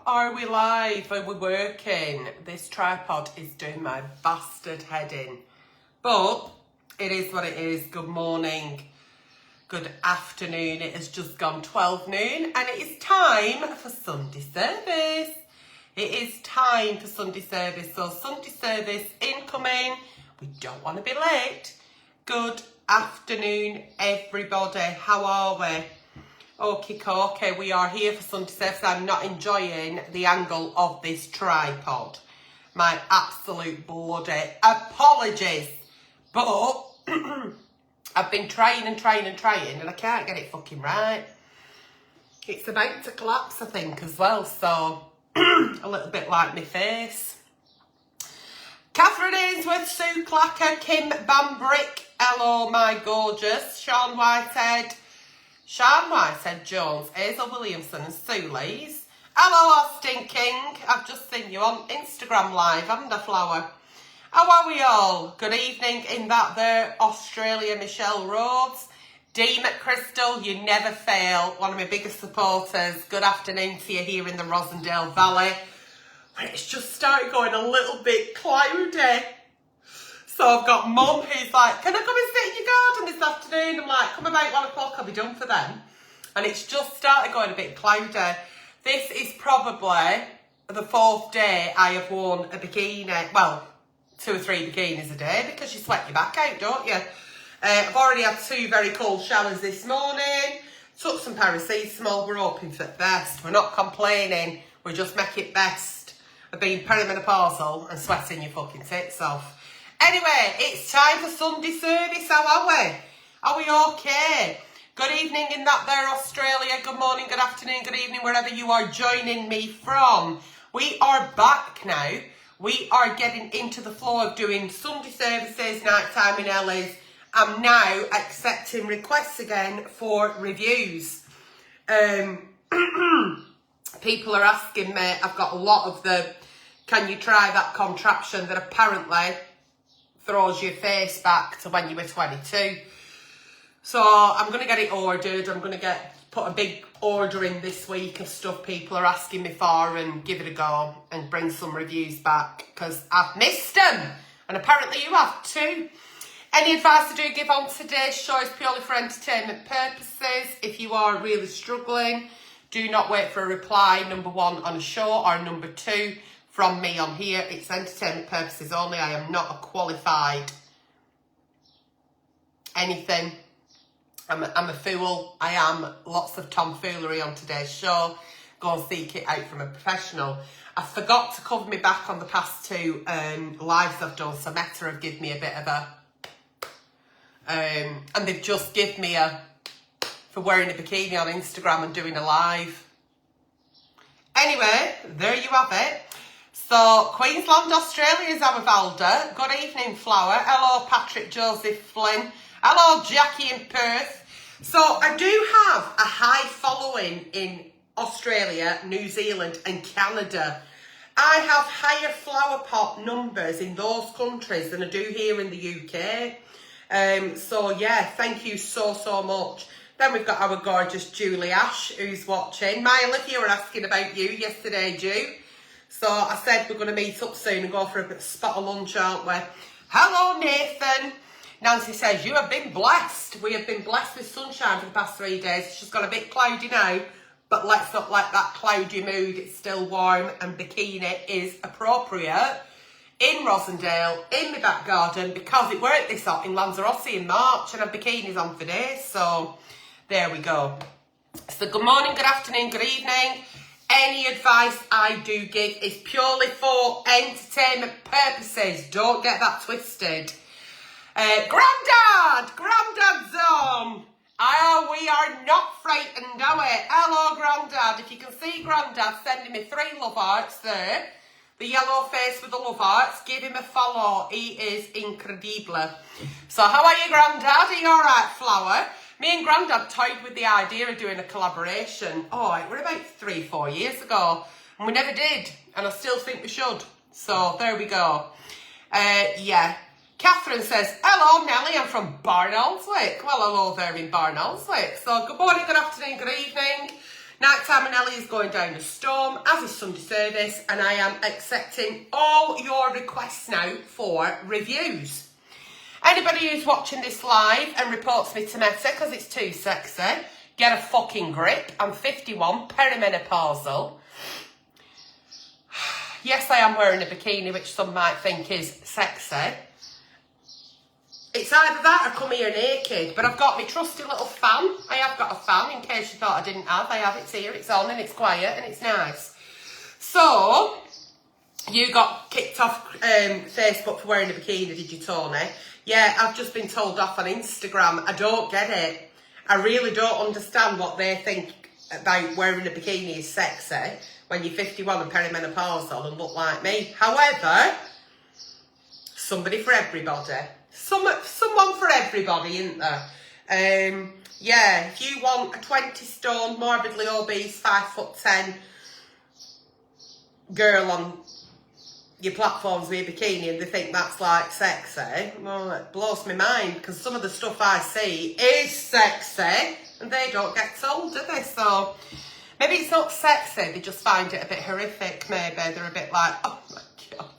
Are we live? Are we working? This tripod is doing my bastard head in. But it is what it is. Good morning. Good afternoon. It has just gone 12 noon and it is time for Sunday service. It is time for Sunday service. So Sunday service incoming. We don't want to be late. Good afternoon, everybody. How are we? Okay, we are here for Sunday service. I'm not enjoying the angle of this tripod. My absolute bloody apologies. But I've been trying and I can't get it fucking right. It's about to collapse, I think, as well. So, a little bit like my face. Catherine Ainsworth, Sue Clacker, Kim Bambrick, hello, my gorgeous. Sean Whitehead Jones, Hazel Williamson and Sue Lees. Hello, Austin King. I've just seen you on Instagram Live, haven't I, Flower? How are we all? Good evening in that there, Australia, Michelle Rhodes. Dee McChrystal, you never fail. One of my biggest supporters. Good afternoon to you here in the Rosendale Valley. Where it's just started going a little bit cloudy. So I've got Mum who's like, can I come and sit in your garden this afternoon? I'm like, come about 1 o'clock, I'll be done for them. And it's just started going a bit cloudy. This is probably the 4th day I have worn a bikini. Well, 2 or 3 bikinis a day because you sweat your back out, don't you? I've already had 2 very cold showers this morning. Took some paracetamol. We're hoping for the best. We're not complaining. We just make it best of being perimenopausal and sweating your fucking tits off. Anyway, it's time for Sunday service. How are we? Are we okay? Good evening in that there, Australia. Good morning, good afternoon, good evening, wherever you are joining me from. We are back now. We are getting into the flow of doing Sunday services, nighttime in Ellie's. I'm now accepting requests again for reviews. People are asking me, I've got a lot of the, can you try that contraption that apparently throws your face back to when you were 22. So I'm going to get it ordered. I'm going to put a big order in this week of stuff people are asking me for and give it a go and bring some reviews back because I've missed them. And apparently you have too. Any advice I do give on today's show is purely for entertainment purposes. If you are really struggling, do not wait for a reply, number 1, on a show, or number 2, from me on here. It's entertainment purposes only. I am not a qualified anything. I'm a fool. I am. Lots of tomfoolery on today's show. Go and seek it out from a professional. I forgot to cover me back on the past 2 lives I've done, so Meta have given me a bit of a... and they've just given me for wearing a bikini on Instagram and doing a live. Anyway, there you have it. So, Queensland, Australia is our Valda. Good evening, Flower. Hello, Patrick Joseph Flynn. Hello, Jackie in Perth. So, I do have a high following in Australia, New Zealand and Canada. I have higher flower pot numbers in those countries than I do here in the UK. So, yeah, thank you so much. Then we've got our gorgeous Julie Ash, who's watching. My Olivia were asking about you yesterday, Ju. So I said we're going to meet up soon and go for a spot of lunch, aren't we? Hello, Nathan. Nancy says, you have been blessed. We have been blessed with sunshine for the past 3 days. It's just got a bit cloudy now, but let's not let that cloudy mood. It's still warm and bikini is appropriate in Rosendale, in my back garden, because it weren't this hot in Lanzarote in March and I have bikinis on for days. So there we go. So good morning, good afternoon, good evening. Any advice I do give is purely for entertainment purposes. Don't get that twisted. Grandad Zone. We are not frightened, are we? Hello, Grandad. If you can see Grandad sending me 3 love hearts there. The yellow face with the love hearts. Give him a follow. He is incredible. So how are you, Grandad? Are you all right, Flower? Me and Grandad toyed with the idea of doing a collaboration. Oh, it were about 3-4 years ago. And we never did. And I still think we should. So, there we go. Yeah. Catherine says, hello, Nelly. I'm from Barnoldswick. Well, hello there in Barnoldswick. So, good morning, good afternoon, good evening. Nighttime and Ellie is going down a storm, as is Sunday service, and I am accepting all your requests now for reviews. Anybody who's watching this live and reports me to Meta because it's too sexy, get a fucking grip. I'm 51, perimenopausal. Yes, I am wearing a bikini, which some might think is sexy. It's either that or come here naked, but I've got my trusty little fan. I have got a fan, in case you thought I didn't have. I have it here, it's on and it's quiet and it's nice. So, you got kicked off Facebook for wearing a bikini, did you, Tony? Yeah, I've just been told off on Instagram. I don't get it. I really don't understand what they think about wearing a bikini is sexy when you're 51 and perimenopausal and look like me. However, somebody for everybody. Someone for everybody, isn't there? Yeah, if you want a 20 stone, morbidly obese, 5'10" girl on your platforms with a bikini and they think that's like sexy, well, it blows my mind, because some of the stuff I see is sexy and they don't get told, do they? So maybe it's not sexy, they just find it a bit horrific. Maybe they're a bit like, oh my god.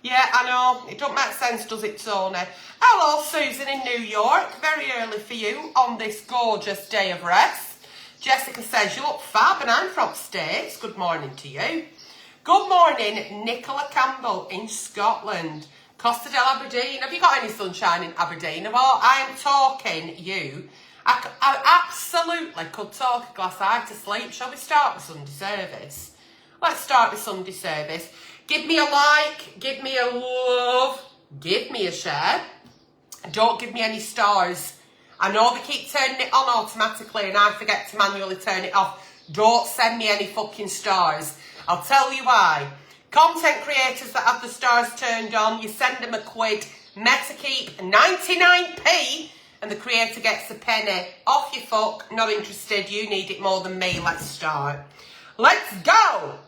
Yeah, I know, it don't make sense, does it, Tony? Hello, Susan in New York. Very early for you on this gorgeous day of rest. Jessica says, you look fab, and I'm from States. Good morning to you. Good morning, Nicola Campbell in Scotland. Costa del Aberdeen. Have you got any sunshine in Aberdeen? Well, I'm talking you. I absolutely could talk a glass eye to sleep. Shall we start with Sunday service? Let's start with Sunday service. Give me a like, give me a love, give me a share. Don't give me any stars. I know they keep turning it on automatically and I forget to manually turn it off. Don't send me any fucking stars. I'll tell you why. Content creators that have the stars turned on, you send them a quid, Meta keep 99p, and the creator gets a penny. Off you fuck, not interested, you need it more than me. Let's start. Let's go.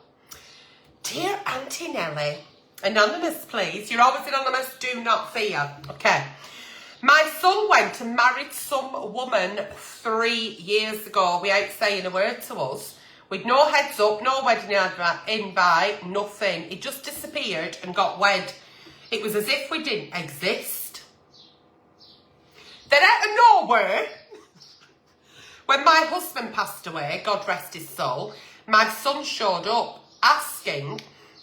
Dear Auntie Nellie, anonymous please, you're always anonymous, do not fear. Okay. My son went and married some woman 3 years ago without saying a word to us. With no heads up, no wedding invite, nothing. He just disappeared and got wed. It was as if we didn't exist. Then out of nowhere, when my husband passed away, God rest his soul, my son showed up asking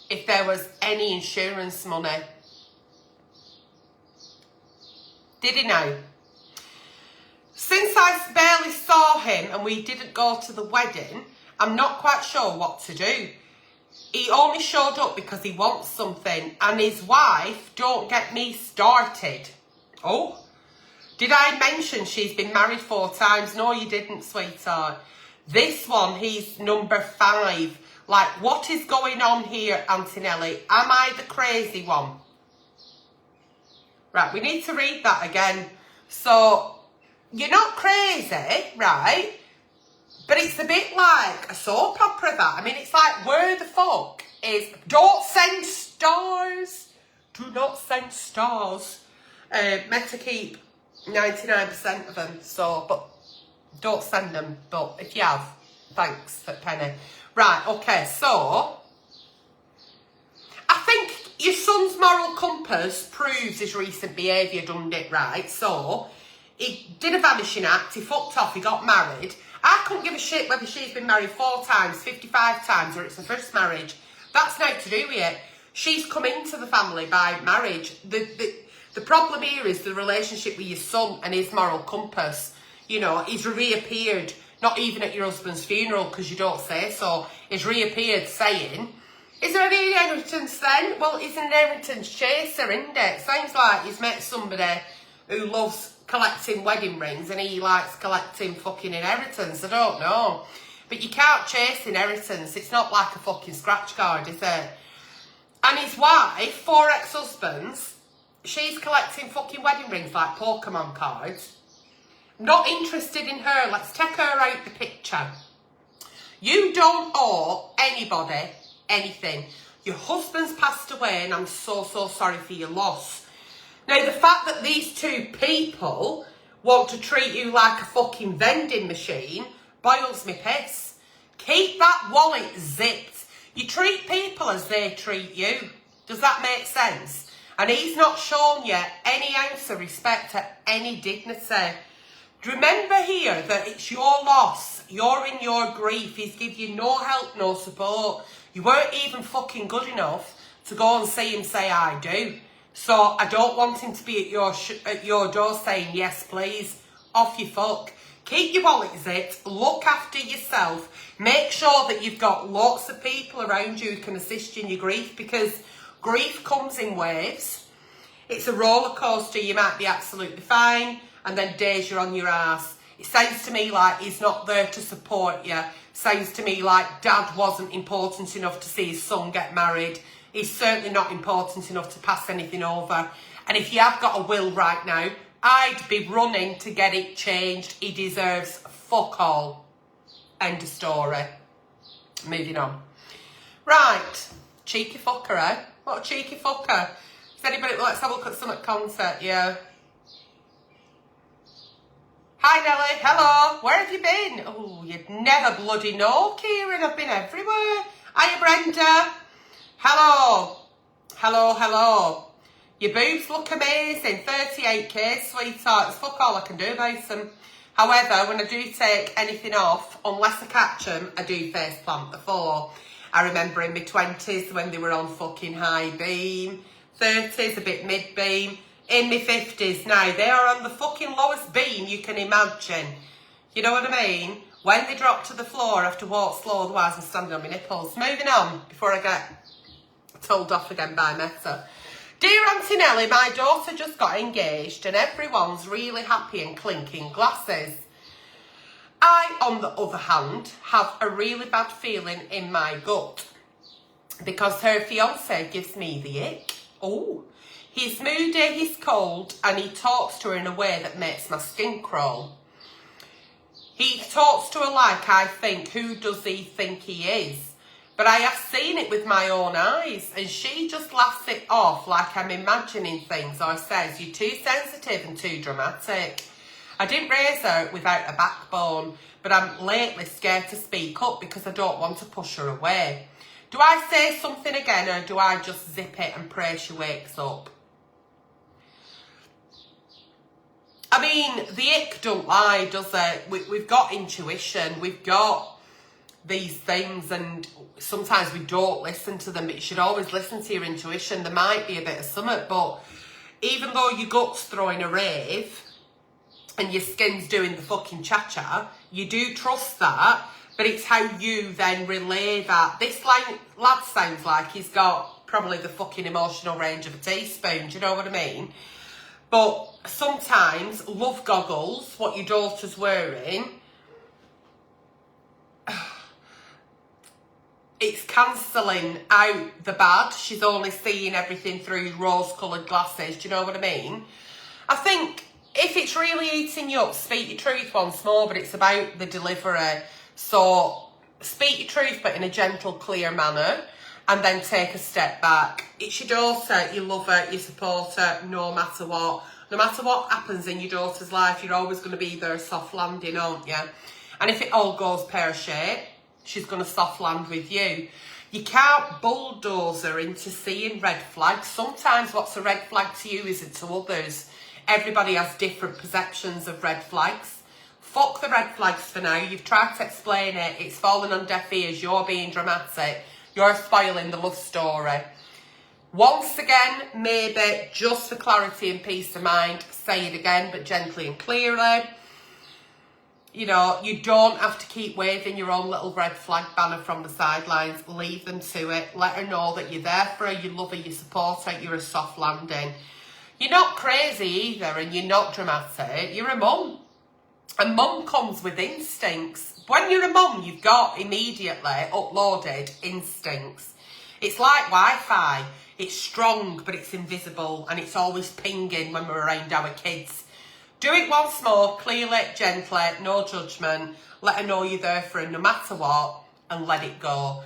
if there was any insurance money. Did he know? Since I barely saw him and we didn't go to the wedding, I'm not quite sure what to do. He only showed up because he wants something, and his wife don't get me started. Oh, did I mention she's been married 4 times? No, you didn't, sweetheart. This one, he's number 5. Like, what is going on here, Auntie Nellie? Am I the crazy one? Right, we need to read that again. So, you're not crazy, right? But it's a bit like a soap opera, that. I mean, it's like, where the fuck is... Don't send stars. Do not send stars. Meta keep 99% of them, so, but don't send them. But if you have, thanks for penny. Right, okay, so... I think your son's moral compass proves his recent behaviour done it right. So, he did a vanishing act, he fucked off, he got married. I couldn't give a shit whether she's been married 4 times, 55 times, or it's her first marriage. That's nothing to do with it. She's come into the family by marriage. The problem here is the relationship with your son and his moral compass. You know, he's reappeared, not even at your husband's funeral, because you don't say so. He's reappeared saying... Is there any inheritance then? Well, he's an inheritance chaser, isn't it? Sounds like he's met somebody who loves collecting wedding rings and he likes collecting fucking inheritance. I don't know. But you can't chase inheritance. It's not like a fucking scratch card, is it? And his wife, 4 ex-husbands, she's collecting fucking wedding rings like Pokemon cards. Not interested in her. Let's take her out the picture. You don't owe anybody anything. Your husband's passed away and I'm so sorry for your loss. Now, the fact that these 2 people want to treat you like a fucking vending machine boils me piss. Keep that wallet zipped. You treat people as they treat you. Does that make sense? And he's not shown you any ounce of respect or any dignity. Remember here that it's your loss. You're in your grief. He's give you no help, no support. You weren't even fucking good enough to go and see him say, I do. So I don't want him to be at your door saying, yes, please. Off you fuck. Keep your wallet zipped. Look after yourself. Make sure that you've got lots of people around you who can assist you in your grief, because grief comes in waves. It's a roller coaster. You might be absolutely fine, and then days you're on your ass. It sounds to me like he's not there to support you. Sounds to me like dad wasn't important enough to see his son get married. He's certainly not important enough to pass anything over. And if you have got a will right now, I'd be running to get it changed. He deserves fuck all. End of story. Moving on. Right. Cheeky fucker, eh? What a cheeky fucker. Is anybody, let's have a look at some at concert, yeah. Hi Nelly, hello, where have you been? Oh, you'd never bloody know, Kieran, I've been everywhere. Hiya Brenda. Hello. Hello, hello. Your boobs look amazing, 38k, sweetheart. It's fuck all I can do about them. However, when I do take anything off, unless I catch them, I do face plant the 4. I remember in my 20s when they were on fucking high beam, 30s a bit mid beam, in my 50s now they are on the fucking lowest beam you can imagine. You know what I mean? When they drop to the floor, I have to walk slow, otherwise I'm standing on my nipples. Moving on before I get told off again by Meta. Dear Auntie Nelly, my daughter just got engaged and everyone's really happy and clinking glasses. I, on the other hand, have a really bad feeling in my gut because her fiancé gives me the ick. Oh, he's moody, he's cold, and he talks to her in a way that makes my skin crawl. He talks to her like I think, who does he think he is? But I have seen it with my own eyes, and she just laughs it off like I'm imagining things, or says, you're too sensitive and too dramatic. I didn't raise her without a backbone, but I'm lately scared to speak up because I don't want to push her away. Do I say something again, or do I just zip it and pray she wakes up? I mean, the ick don't lie, does it? We've got intuition, we've got these things, and sometimes we don't listen to them, but you should always listen to your intuition. There might be a bit of something, but even though your gut's throwing a rave and your skin's doing the fucking cha-cha, you do trust that, but it's how you then relay that. This lad sounds like he's got probably the fucking emotional range of a teaspoon, do you know what I mean? But sometimes love goggles, what your daughter's wearing, it's cancelling out the bad. She's only seeing everything through rose-coloured glasses. Do you know what I mean? I think if it's really eating you up, speak your truth once more, but it's about the delivery. So speak your truth, but in a gentle, clear manner, and then take a step back. It's your daughter, you love her, you support her, no matter what. No matter what happens in your daughter's life, you're always going to be there, soft landing, aren't you? And if it all goes pear-shaped, she's going to soft land with you. You can't bulldoze her into seeing red flags. Sometimes what's a red flag to you isn't to others. Everybody has different perceptions of red flags. Fuck the red flags for now. You've tried to explain it. It's fallen on deaf ears. You're being dramatic. You're spoiling the love story. Once again, maybe just for clarity and peace of mind, say it again, but gently and clearly. You know, you don't have to keep waving your own little red flag banner from the sidelines. Leave them to it. Let her know that you're there for her, you love her, you support her, you're a soft landing. You're not crazy either, and you're not dramatic. You're a mum. And mum comes with instincts. When you're a mum, you've got immediately uploaded instincts. It's like Wi-Fi. It's strong, but it's invisible, and it's always pinging when we're around our kids. Do it once more, clearly, gently, no judgment. Let her know you're there for her no matter what, and let it go.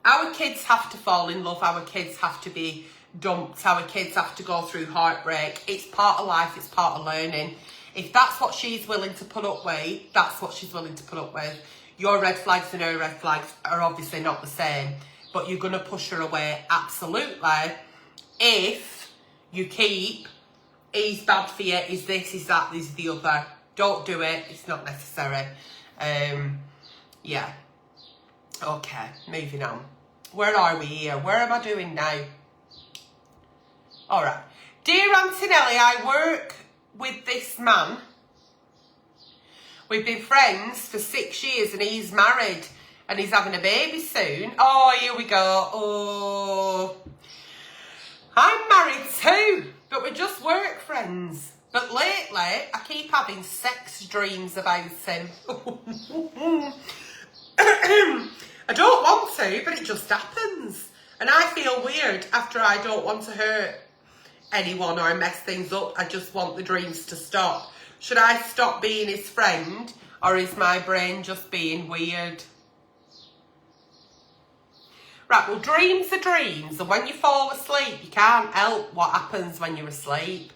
Our kids have to fall in love. Our kids have to be dumped. Our kids have to go through heartbreak. It's part of life. It's part of learning. If that's what she's willing to put up with, that's what she's willing to put up with. your red flags and her red flags are obviously not the same, but you're going to push her away, absolutely, if you keep, he's bad for you, is this, is that, is the other. Don't do it, it's not necessary. Yeah. Okay, moving on. Where are we here? Where am I doing now? Alright. Dear Antonelli, I work with this man. We've been friends for 6 years and he's married and he's having a baby soon. Oh, here we go. Oh. I'm married too, but we're just work friends. But lately, I keep having sex dreams about him. I don't want to, but it just happens. And I feel weird after I don't want to hurt anyone or mess things up. I just want the dreams to stop. Should I stop being his friend, or is my brain just being weird? Right, well, dreams are dreams, and when you fall asleep, you can't help what happens when you're asleep.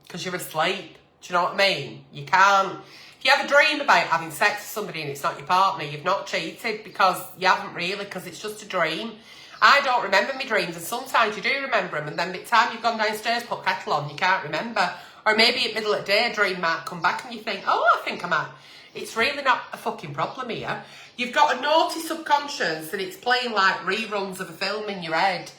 Because you're asleep. Do you know what I mean? You can't. If you have a dream about having sex with somebody and it's not your partner, you've not cheated, because you haven't really, because it's just a dream. I don't remember my dreams, and sometimes you do remember them, and then by the time you've gone downstairs, put kettle on, you can't remember. Or maybe at middle of the day, a dream might come back and you think, oh, I think I might. It's really not a fucking problem here. You've got a naughty subconscious and it's playing like reruns of a film in your head.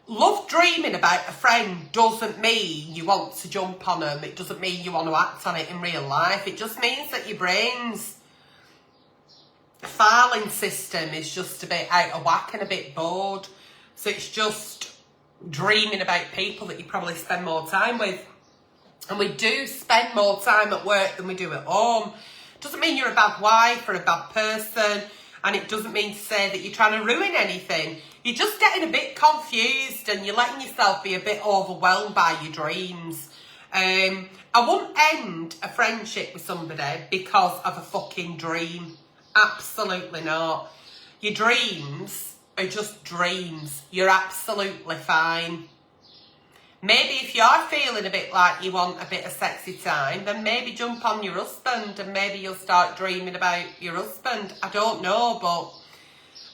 Love dreaming about a friend doesn't mean you want to jump on them. It doesn't mean you want to act on it in real life. It just means that your brain's filing system is just a bit out of whack and a bit bored. So it's just dreaming about people that you probably spend more time with. And we do spend more time at work than we do at home. Doesn't mean you're a bad wife or a bad person, and it doesn't mean to say that you're trying to ruin anything. You're just getting a bit confused and you're letting yourself be a bit overwhelmed by your dreams. I wouldn't end a friendship with somebody because of a fucking dream. Absolutely not. Your dreams are just dreams. You're absolutely fine. Maybe if you're feeling a bit like you want a bit of sexy time, then maybe jump on your husband and maybe you'll start dreaming about your husband. I don't know, but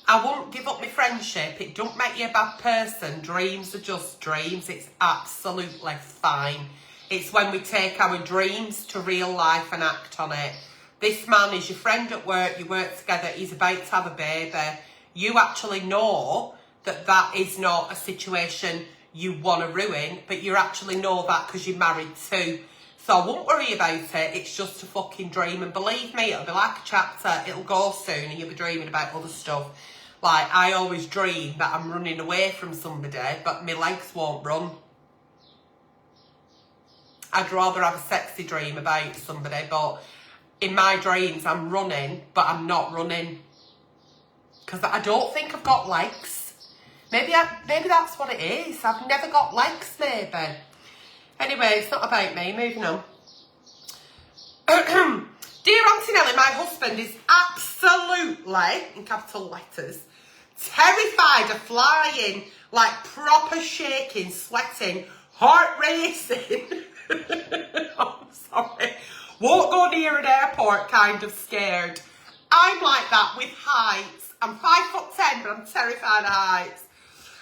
I won't give up my friendship. It don't make you a bad person. Dreams are just dreams. It's absolutely fine. It's when we take our dreams to real life and act on it. This man is your friend at work. You work together. He's about to have a baby. You actually know that that is not a situation you want to ruin, but you actually know that because you're married too. So I won't worry about it. It's just a fucking dream, and believe me, it'll be like a chapter. It'll go soon and you'll be dreaming about other stuff. Like, I always dream that I'm running away from somebody, but my legs won't run. I'd rather have a sexy dream about somebody, but in my dreams I'm running, but I'm not running. Because I don't think I've got legs. Maybe that's what it is. I've never got legs, maybe. Anyway, it's not about me. Moving on. Dear Antonelli, my husband is absolutely, in capital letters, terrified of flying, like proper shaking, sweating, heart racing. I'm sorry. Won't go near an airport, kind of scared. I'm like that with heights. I'm 5'10", but I'm terrified of heights.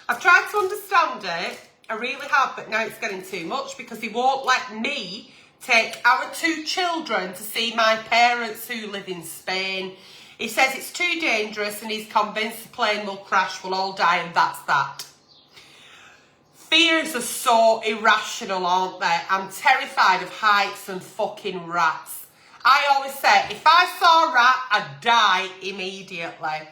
I've tried to understand it, I really have, but now it's getting too much because he won't let me take our 2 children to see my parents who live in Spain. He says it's too dangerous and he's convinced the plane will crash, we'll all die, and that's that. Fears are so irrational, aren't they? I'm terrified of heights and fucking rats. I always say, if I saw a rat, I'd die immediately.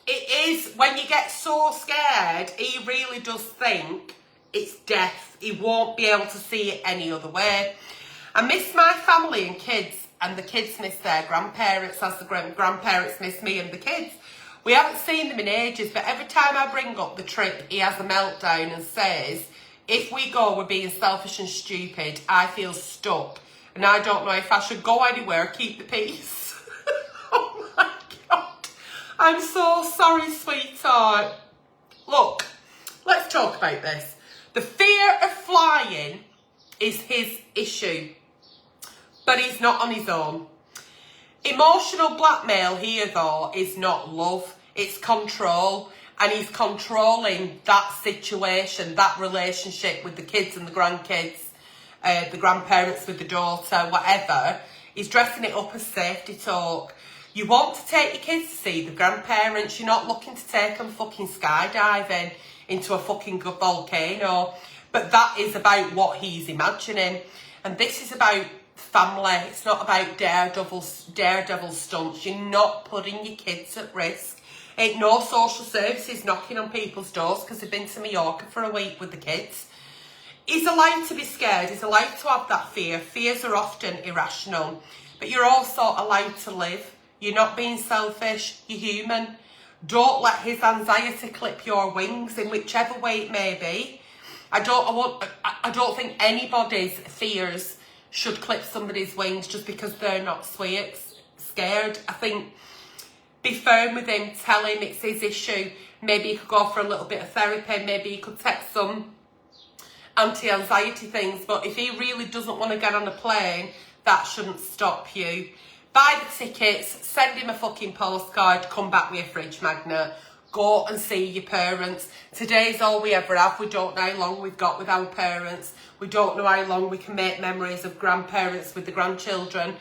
It is, when you get so scared, he really does think it's death. He won't be able to see it any other way. I miss my family and kids, and the kids miss their grandparents as the grandparents miss me and the kids. We haven't seen them in ages, but every time I bring up the trip, he has a meltdown and says, if we go, we're being selfish and stupid. I feel stuck, and I don't know if I should go anywhere or keep the peace. Oh my God. I'm so sorry, sweetheart. Look, let's talk about this. The fear of flying is his issue, but he's not on his own. Emotional blackmail here, though, is not love. It's control. And he's controlling that situation, that relationship with the kids and the grandkids, the grandparents with the daughter, whatever. He's dressing it up as safety talk. You want to take your kids to see the grandparents. You're not looking to take them fucking skydiving into a fucking volcano. But that is about what he's imagining. And this is about family. It's not about daredevil stunts. You're not putting your kids at risk. Ain't no social services knocking on people's doors because they've been to Mallorca for a week with the kids. He's allowed to be scared. He's allowed to have that fear. Fears are often irrational. But you're also allowed to live. You're not being selfish. You're human. Don't let his anxiety clip your wings in whichever way it may be. I don't think anybody's fears should clip somebody's wings just because they're not scared. I think be firm with him, tell him it's his issue. Maybe you could go for a little bit of therapy, maybe you could take some anti-anxiety things, but if he really doesn't want to get on a plane, that shouldn't stop you. Buy the tickets, send him a fucking postcard, come back with a fridge magnet, go and see your parents. Today's all we ever have. We don't know how long we've got with our parents. We don't know how long we can make memories of grandparents with the grandchildren.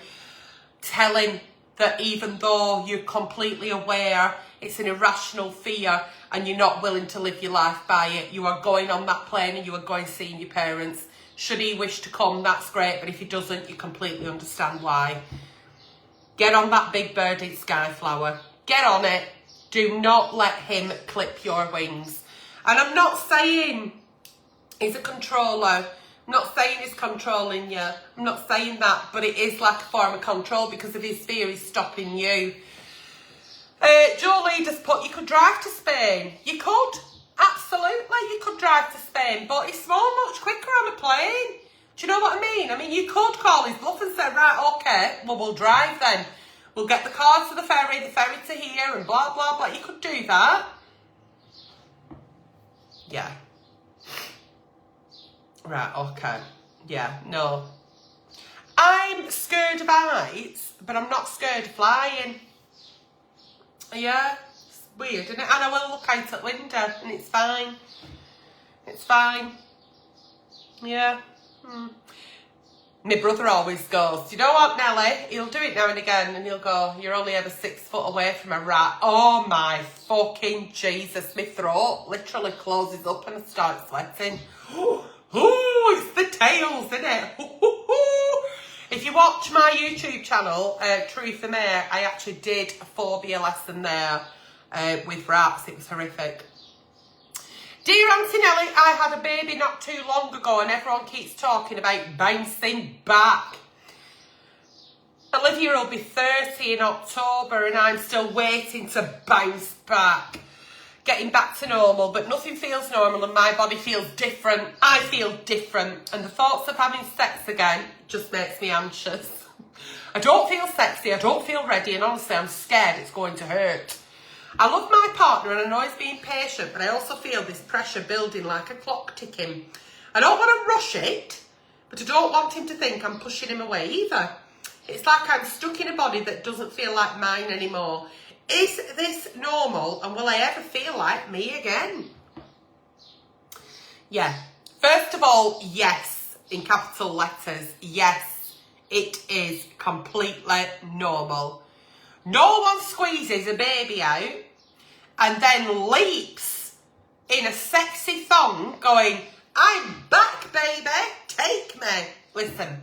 Tell him that even though you're completely aware it's an irrational fear and you're not willing to live your life by it, you are going on that plane and you are going seeing your parents. Should he wish to come, that's great, but if he doesn't, you completely understand why. Get on that big birdie skyflower. Get on it. Do not let him clip your wings. And I'm not saying he's a controller. I'm not saying he's controlling you. I'm not saying that, but it is like a form of control because of his fear he's stopping you. Jolie just put, you could drive to Spain. You could. Absolutely, you could drive to Spain, but it's so much quicker on a plane. Do you know what I mean? I mean, you could call his bluff and say, right, okay, well, we'll drive then. We'll get the car to the ferry to here, and blah, blah, blah. You could do that. Yeah. Right, okay. Yeah, no. I'm scared of heights, but I'm not scared of flying. Yeah, it's weird, isn't it? And I will look out at window, and it's fine. It's fine. Yeah. My brother always goes, you know what, Nelly? He'll do it now and again, and he'll go, you're only ever 6 foot away from a rat. Oh my fucking Jesus, my throat literally closes up and I start sweating. Oh, it's the tails, isn't it? If you watch my YouTube channel, Truth and Air, I actually did a phobia lesson there with rats. It was horrific. Dear Auntie Nelly, I had a baby not too long ago and everyone keeps talking about bouncing back. Olivia will be 30 in October and I'm still waiting to bounce back. Getting back to normal, but nothing feels normal and my body feels different. I feel different and the thoughts of having sex again just makes me anxious. I don't feel sexy, I don't feel ready, and honestly I'm scared it's going to hurt. I love my partner and I know he's being patient, but I also feel this pressure building like a clock ticking. I don't want to rush it, but I don't want him to think I'm pushing him away either. It's like I'm stuck in a body that doesn't feel like mine anymore. Is this normal and will I ever feel like me again? Yeah. First of all, yes, in capital letters, yes, it is completely normal. No one squeezes a baby out and then leaps in a sexy thong going, I'm back, baby, take me. Listen,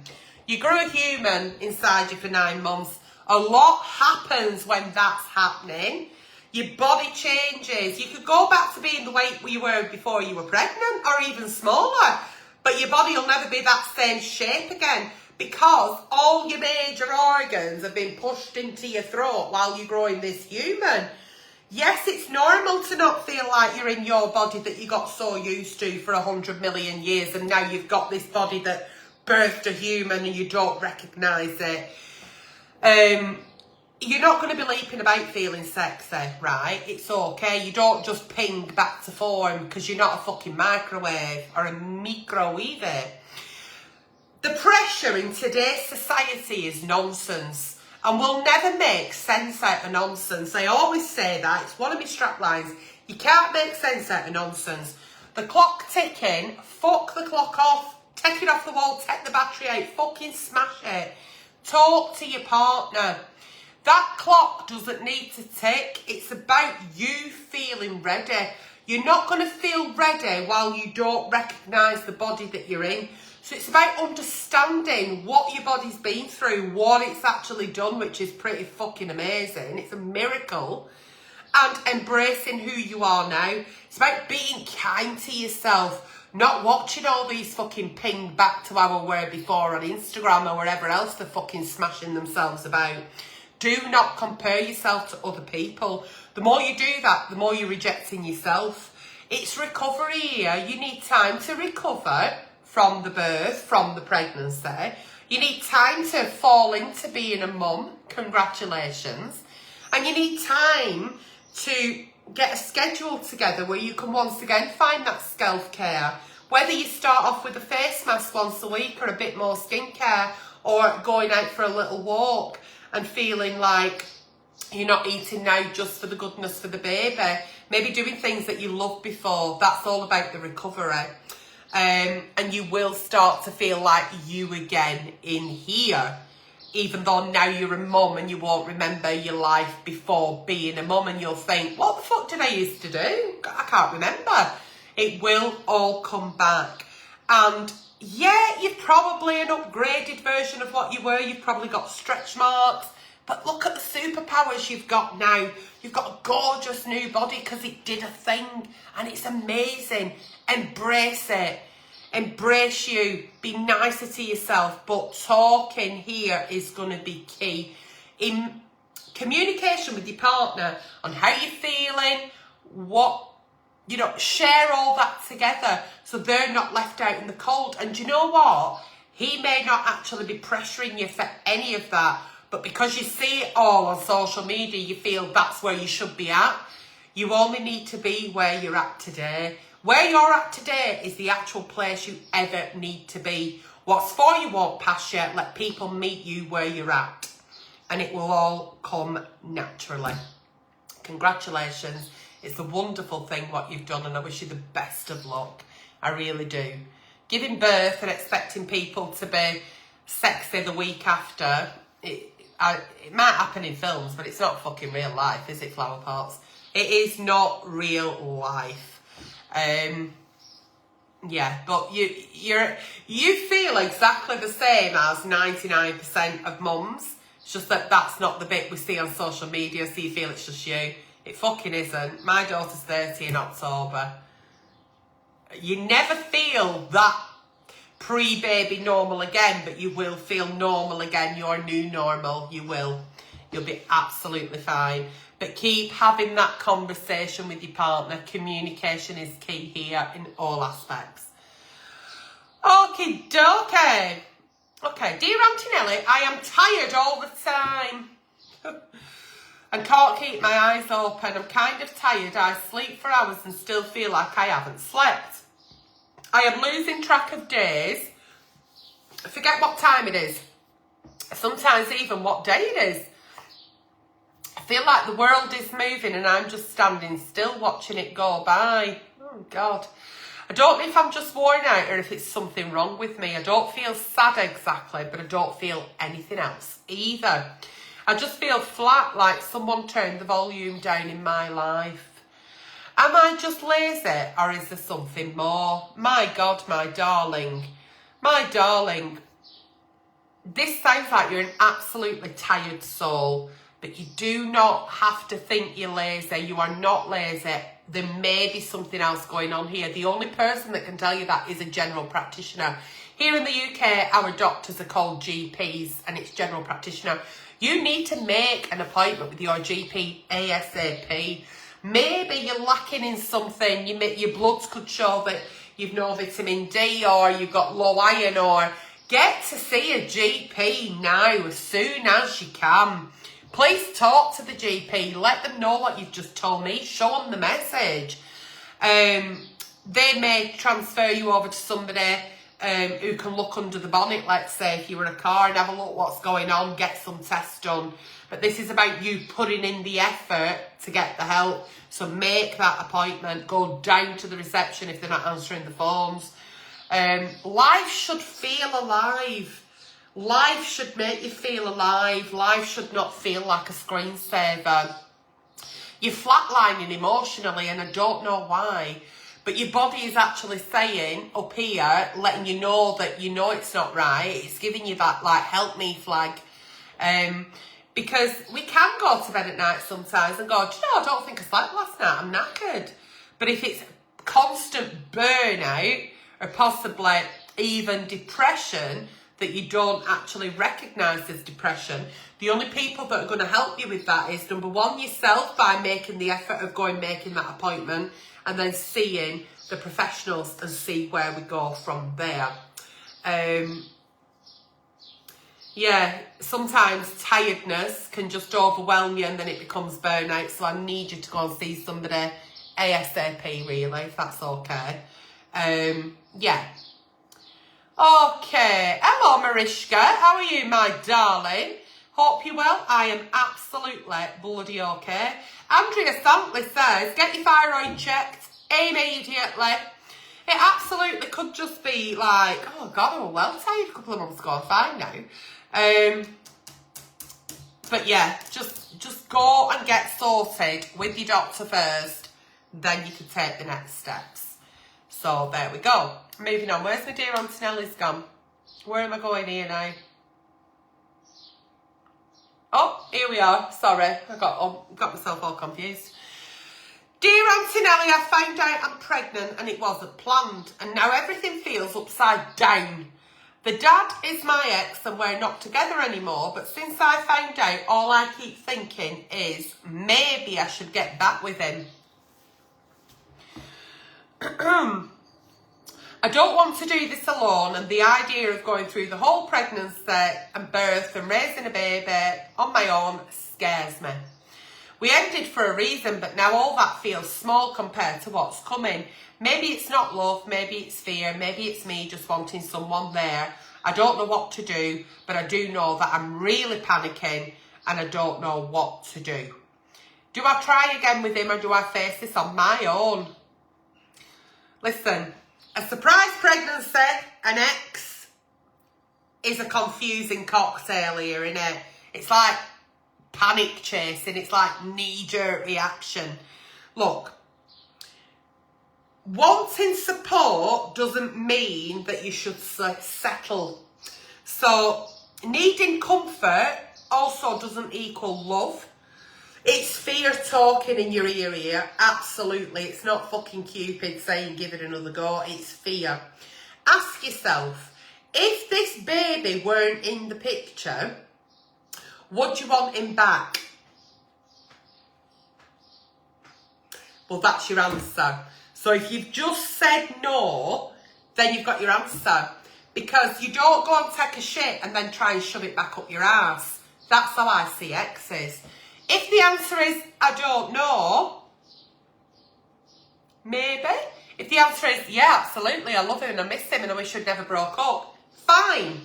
you grew a human inside you for 9 months. A lot happens when that's happening. Your body changes. You could go back to being the weight you were before you were pregnant or even smaller, but your body will never be that same shape again. Because all your major organs have been pushed into your throat while you're growing this human. Yes, it's normal to not feel like you're in your body that you got so used to for 100 million years and now you've got this body that birthed a human and you don't recognise it. You're not going to be leaping about feeling sexy, right? It's okay. You don't just ping back to form because you're not a fucking microwave or a microwave. The pressure in today's society is nonsense. and will never make sense out of nonsense. I always say that. It's one of my strap lines. You can't make sense out of nonsense. The clock ticking, fuck the clock off. Take it off the wall, take the battery out, fucking smash it. Talk to your partner. That clock doesn't need to tick. It's about you feeling ready. You're not going to feel ready while you don't recognise the body that you're in. So it's about understanding what your body's been through, what it's actually done, which is pretty fucking amazing. It's a miracle. And embracing who you are now. It's about being kind to yourself. Not watching all these fucking ping back to how we were before on Instagram or wherever else they're fucking smashing themselves about. Do not compare yourself to other people. The more you do that, the more you're rejecting yourself. It's recovery here. You need time to recover from the birth, from the pregnancy. You need time to fall into being a mum. Congratulations. And you need time to get a schedule together where you can once again find that self-care. Whether you start off with a face mask once a week or a bit more skincare, or going out for a little walk and feeling like you're not eating now just for the goodness for the baby. Maybe doing things that you loved before. That's all about the recovery. And you will start to feel like you again in here. Even though now you're a mum and you won't remember your life before being a mum, and you'll think, what the fuck did I used to do? I can't remember. It will all come back. And yeah, you're probably an upgraded version of what you were. You've probably got stretch marks. But look at the superpowers you've got now. You've got a gorgeous new body because it did a thing. And it's amazing. Embrace it. Embrace you. Be nicer to yourself. But talking here is going to be key. In communication with your partner on how you're feeling, share all that together so they're not left out in the cold. And you know what? He may not actually be pressuring you for any of that, but because you see it all on social media, you feel that's where you should be at. You only need to be where you're at today. Where you're at today is the actual place you ever need to be. What's for you won't pass you. Let people meet you where you're at. And it will all come naturally. Congratulations. It's a wonderful thing what you've done, and I wish you the best of luck. I really do. Giving birth and expecting people to be sexy the week after, it might happen in films, but it's not fucking real life, is it, flower pots? It is not real life. Yeah, but you feel exactly the same as 99% of mums. It's just that that's not the bit we see on social media, so you feel it's just you. It fucking isn't. My daughter's 30 in October. You never feel that pre-baby normal again, but you will feel normal again. Your new normal, you will. You'll be absolutely fine. But keep having that conversation with your partner. Communication is key here in all aspects. Okie dokie. Okay, dear Auntie Nelly, I am tired all the time. And can't keep my eyes open. I'm kind of tired. I sleep for hours and still feel like I haven't slept. I am losing track of days. I forget what time it is. Sometimes even what day it is. I feel like the world is moving and I'm just standing still watching it go by. Oh, God. I don't know if I'm just worn out or if it's something wrong with me. I don't feel sad exactly, but I don't feel anything else either. I just feel flat, like someone turned the volume down in my life. Am I just lazy, or is there something more? My God, my darling. My darling. This sounds like you're an absolutely tired soul, but you do not have to think you're lazy. You are not lazy. There may be something else going on here. The only person that can tell you that is a general practitioner. Here in the UK, our doctors are called GPs, and it's general practitioner. You need to make an appointment with your GP ASAP. Maybe you're lacking in something. Your bloods could show that you've no vitamin D, or you've got low iron, or get to see a GP now as soon as you can. Please talk to the GP. Let them know what you've just told me. Show them the message. They may transfer you over to somebody who can look under the bonnet, let's say, if you were in a car, and have a look what's going on, get some tests done. But this is about you putting in the effort to get the help. So make that appointment. Go down to the reception if they're not answering the phones. Life should feel alive. Life should make you feel alive. Life should not feel like a screensaver. You're flatlining emotionally, and I don't know why. But your body is actually saying up here, letting you know that you know it's not right. It's giving you that, like, help me flag. Because we can go to bed at night sometimes and go, do you know, I don't think I slept last night. I'm knackered. But if it's constant burnout or possibly even depression that you don't actually recognise as depression, the only people that are going to help you with that is, number one, yourself, by making the effort of making that appointment, and then seeing the professionals and see where we go from there. Yeah, sometimes tiredness can just overwhelm you and then it becomes burnout. So I need you to go and see somebody ASAP, really, if that's okay. Yeah. Okay. Hello, Mariska. How are you, my darling? Hope you're well. I am absolutely bloody okay. Andrea Santley says, get your thyroid checked immediately. It absolutely could just be like, oh God, I was well tired a couple of months ago. I'm fine now. But yeah, just go and get sorted with your doctor first. Then you can take the next steps. So there we go. Moving on. Where's my dear Antonelli's gone? Where am I going here now? Oh, here we are. Sorry, I got myself all confused. Dear Antonelli, I found out I'm pregnant and it wasn't planned, and now everything feels upside down. The dad is my ex and we're not together anymore, but since I found out, all I keep thinking is maybe I should get back with him. I don't want to do this alone, and the idea of going through the whole pregnancy and birth and raising a baby on my own scares me. We ended for a reason, but now all that feels small compared to what's coming. Maybe it's not love, maybe it's fear, maybe it's me just wanting someone there. I don't know what to do, but I do know that I'm really panicking and I don't know what to do. Do I try again with him or do I face this on my own? Listen, a surprise pregnancy, an ex, is a confusing cocktail here, isn't it? It's like panic chasing. It's like knee-jerk reaction. Look, wanting support doesn't mean that you should settle. So needing comfort also doesn't equal love. It's fear talking in your ear here. Absolutely. It's not fucking Cupid saying give it another go. It's fear. Ask yourself, if this baby weren't in the picture, would you want him back? Well, that's your answer. So if you've just said no, then you've got your answer. Because you don't go and take a shit and then try and shove it back up your ass. That's how I see exes. If the answer is, I don't know, maybe. If the answer is, yeah, absolutely, I love him and I miss him and I wish we'd never broke up, fine.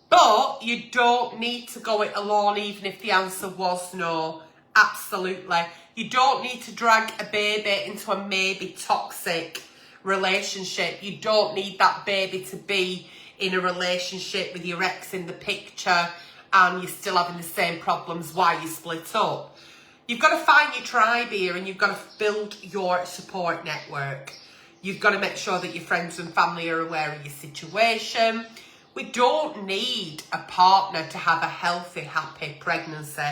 But you don't need to go it alone even if the answer was no. Absolutely. You don't need to drag a baby into a maybe toxic relationship. You don't need that baby to be in a relationship with your ex in the picture and you're still having the same problems while you split up. You've got to find your tribe here and you've got to build your support network. You've got to make sure that your friends and family are aware of your situation. We don't need a partner to have a healthy, happy pregnancy.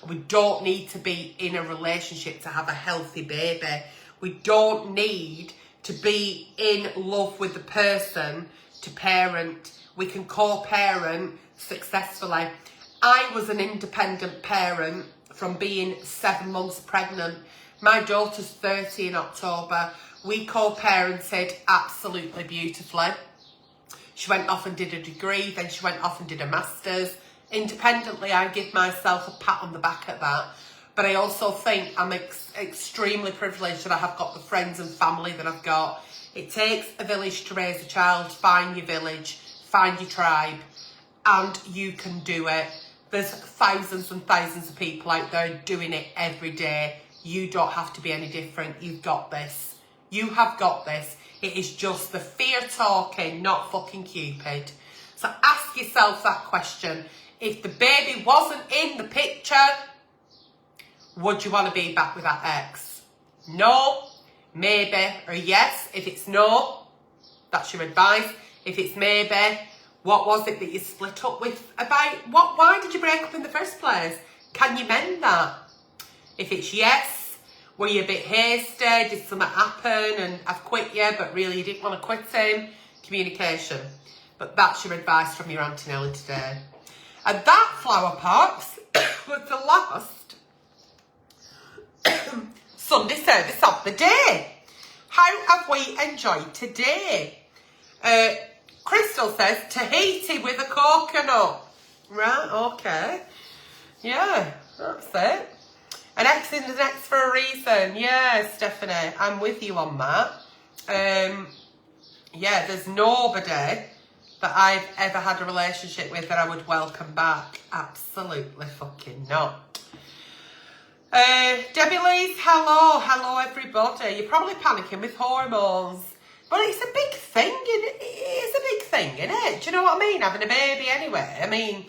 We don't need to be in a relationship to have a healthy baby. We don't need to be in love with the person to parent. We can co-parent successfully. I was an independent parent from being 7 months pregnant. My daughter's 30 in October. We co-parented absolutely beautifully. She went off and did a degree, then she went off and did a master's. Independently, I give myself a pat on the back at that. But I also think I'm extremely privileged that I have got the friends and family that I've got. It takes a village to raise a child. Find your village, find your tribe, and you can do it. There's thousands and thousands of people out there doing it every day. You don't have to be any different. You've got this. You have got this. It is just the fear talking, not fucking Cupid. So ask yourself that question. If the baby wasn't in the picture, would you want to be back with that ex? No, maybe, or yes. If it's no, that's your advice. If it's maybe, what was it that you split up with about? Why did you break up in the first place? Can you mend that? If it's yes, were you a bit hasty? Did something happen and I've quit you, but really you didn't want to quit him? Communication. But that's your advice from your Auntie Nelly today. And that, flower pots, was the last Sunday service of the day. How have we enjoyed today? Crystal says Tahiti with a coconut. Right, okay. Yeah, that's it. An X is an X for a reason. Yeah, Stephanie, I'm with you on that. Yeah, there's nobody that I've ever had a relationship with that I would welcome back. Absolutely fucking not. Debbie Lee's, hello everybody. You're probably panicking with hormones. But it's a big thing, it's a big thing, isn't it? Do you know what I mean? Having a baby anyway. I mean,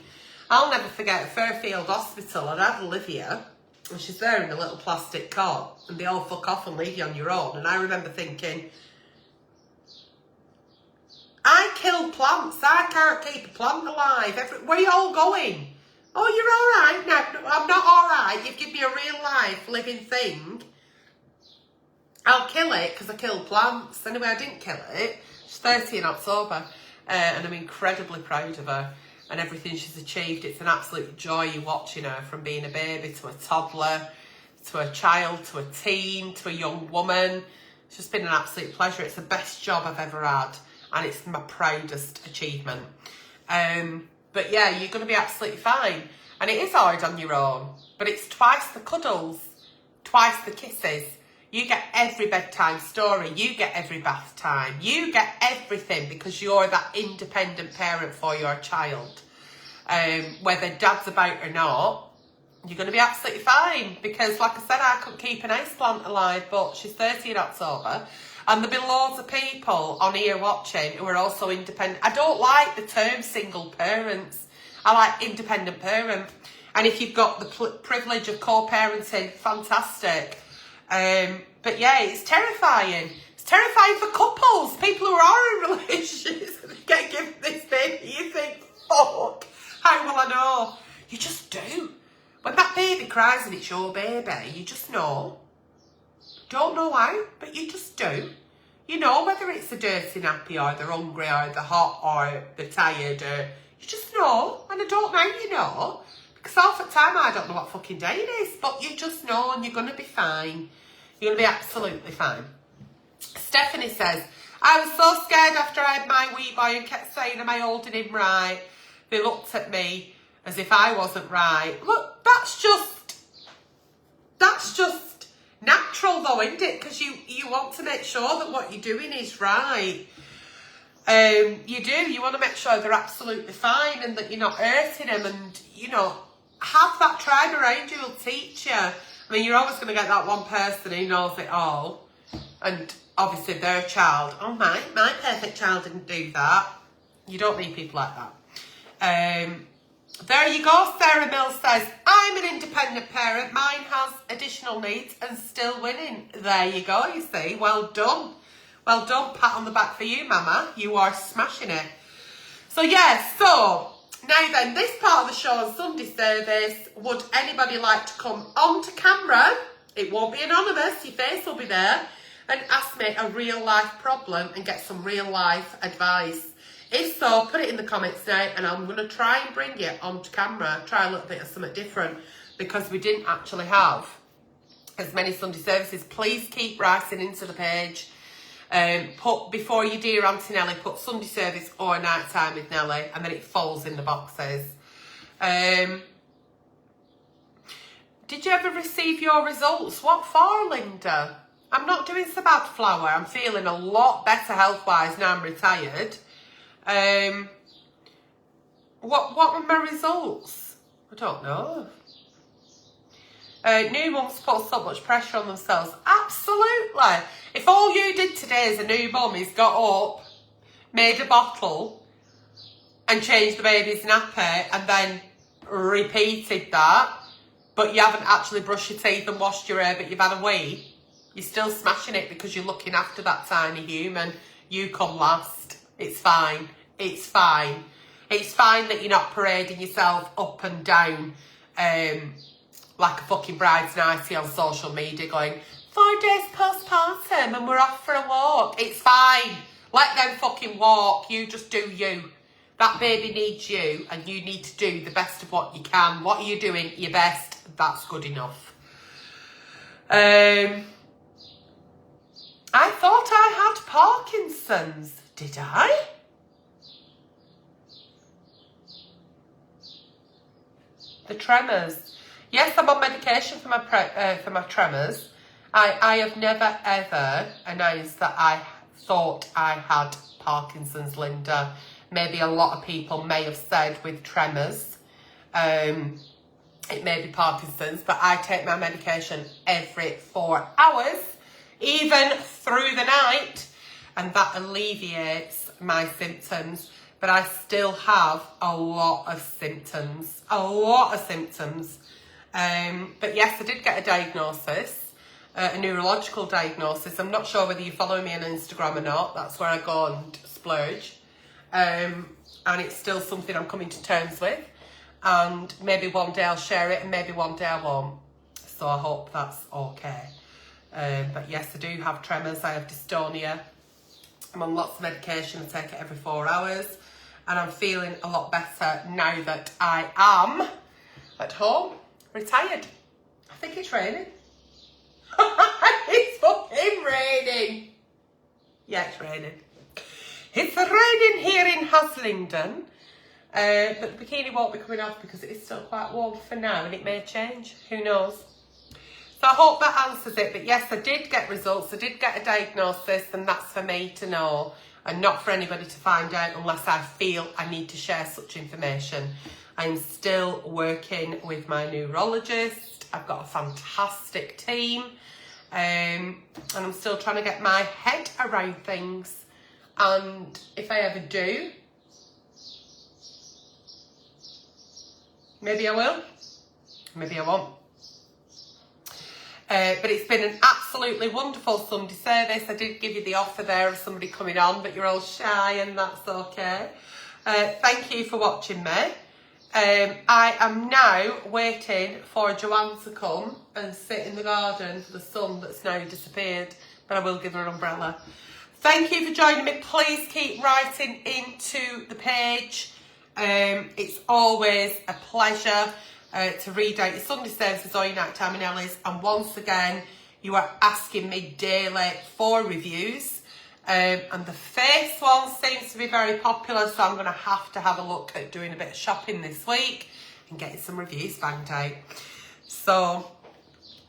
I'll never forget Fairfield Hospital. I'd had Olivia, and she's there in a little plastic cot, and they all fuck off and leave you on your own. And I remember thinking, I kill plants. I can't keep a plant alive. Where are you all going? Oh, you're all right? No, I'm not all right. You've given me a real life, living thing. I'll kill it because I kill plants. Anyway, I didn't kill it. She's 30 in October, and I'm incredibly proud of her and everything she's achieved. It's an absolute joy watching her, from being a baby to a toddler, to a child, to a teen, to a young woman. It's just been an absolute pleasure. It's the best job I've ever had, and it's my proudest achievement. But yeah, you're going to be absolutely fine. And it is hard on your own, but it's twice the cuddles, twice the kisses. You get every bedtime story. You get every bath time. You get everything because you're that independent parent for your child. Whether dad's about or not, you're going to be absolutely fine. Because like I said, I couldn't keep an ice plant alive, but she's 30 in October. And there'll be loads of people on here watching who are also independent. I don't like the term single parents. I like independent parent. And if you've got the privilege of co-parenting, fantastic. But yeah, it's terrifying. It's terrifying for couples, people who are in relationships and get given this baby. You think, fuck, how will I know? You just do. When that baby cries and it's your baby, you just know. Don't know why, but you just do. You know whether it's a dirty nappy or they're hungry or they're hot or they're tired. Or you just know, and I don't mind you know. Because half the time I don't know what fucking day it is, but you just know and you're going to be fine. You're going to be absolutely fine. Stephanie says, I was so scared after I had my wee boy and kept saying, am I holding him right? They looked at me as if I wasn't right. Look, that's just natural though, isn't it? Because you want to make sure that what you're doing is right. You do. You want to make sure they're absolutely fine and that you're not hurting them, and, you know, have that tribe around you will teach you. I mean, you're always going to get that one person who knows it all, and obviously their child, oh my perfect child didn't do that. You don't need people like that. There you go. Sarah Mills says, I'm an independent parent. Mine has additional needs and still winning. There you go, you see. Well done. Well done. Pat on the back for you, Mama. You are smashing it. So, yeah, so now then, this part of the show on Sunday service, would anybody like to come onto camera? It won't be anonymous. Your face will be there. And ask me a real life problem and get some real life advice. If so, put it in the comments now, and I'm going to try and bring it onto camera, try a little bit of something different, because we didn't actually have as many Sunday services. Please keep writing into the page. Put, before you dear Auntie Nelly, put Sunday service or night time with Nelly, and then it falls in the boxes. Did you ever receive your results? What for, Linda? I'm not doing so bad, Flower. I'm feeling a lot better health-wise now I'm retired. What were my results? I don't know. New mums put so much pressure on themselves. Absolutely. If all you did today as a new mum is got up, made a bottle, and changed the baby's nappy, and then repeated that, but you haven't actually brushed your teeth and washed your hair, but you've had a wee, you're still smashing it because you're looking after that tiny human. You come last. It's fine. It's fine. It's fine that you're not parading yourself up and down like a fucking bride's nightie on social media going, 4 days postpartum and we're off for a walk. It's fine. Let them fucking walk. You just do you. That baby needs you and you need to do the best of what you can. What are you doing? Your best. That's good enough. I thought I had Parkinson's. Did I? The tremors. Yes, I'm on medication for my tremors. I have never ever announced that I thought I had Parkinson's, Linda. Maybe a lot of people may have said with tremors, it may be Parkinson's, but I take my medication every 4 hours, even through the night, and that alleviates my symptoms. But I still have a lot of symptoms. But yes, I did get a diagnosis, a neurological diagnosis. I'm not sure whether you follow me on Instagram or not. That's where I go and splurge. And it's still something I'm coming to terms with. And maybe one day I'll share it and maybe one day I won't. So I hope that's okay. But yes, I do have tremors. I have dystonia. I'm on lots of medication. I take it every 4 hours. And I'm feeling a lot better now that I am at home, retired. I think it's raining. It's fucking raining. Yeah, it's raining. It's raining here in Haslingden. But the bikini won't be coming off because it is still quite warm for now and it may change. Who knows? So I hope that answers it. But yes, I did get results. I did get a diagnosis and that's for me to know and not for anybody to find out unless I feel I need to share such information. I'm still working with my neurologist. I've got a fantastic team. And I'm still trying to get my head around things. And if I ever do, maybe I will, maybe I won't. But it's been an absolutely wonderful Sunday service. I did give you the offer there of somebody coming on, but you're all shy and that's okay. Thank you for watching me. I am now waiting for Joanne to come and sit in the garden for the sun that's now disappeared, but I will give her an umbrella. Thank you for joining me. Please keep writing into the page. It's always a pleasure to read out your Sunday services or your nighttime in Ellie's. And once again, you are asking me daily for reviews. And the face one seems to be very popular, so I'm going to have a look at doing a bit of shopping this week and getting some reviews banged out. So,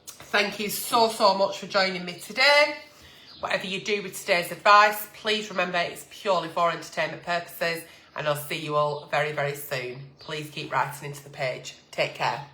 thank you so much for joining me today. Whatever you do with today's advice, please remember it's purely for entertainment purposes, and I'll see you all very, very soon. Please keep writing into the page. Take care.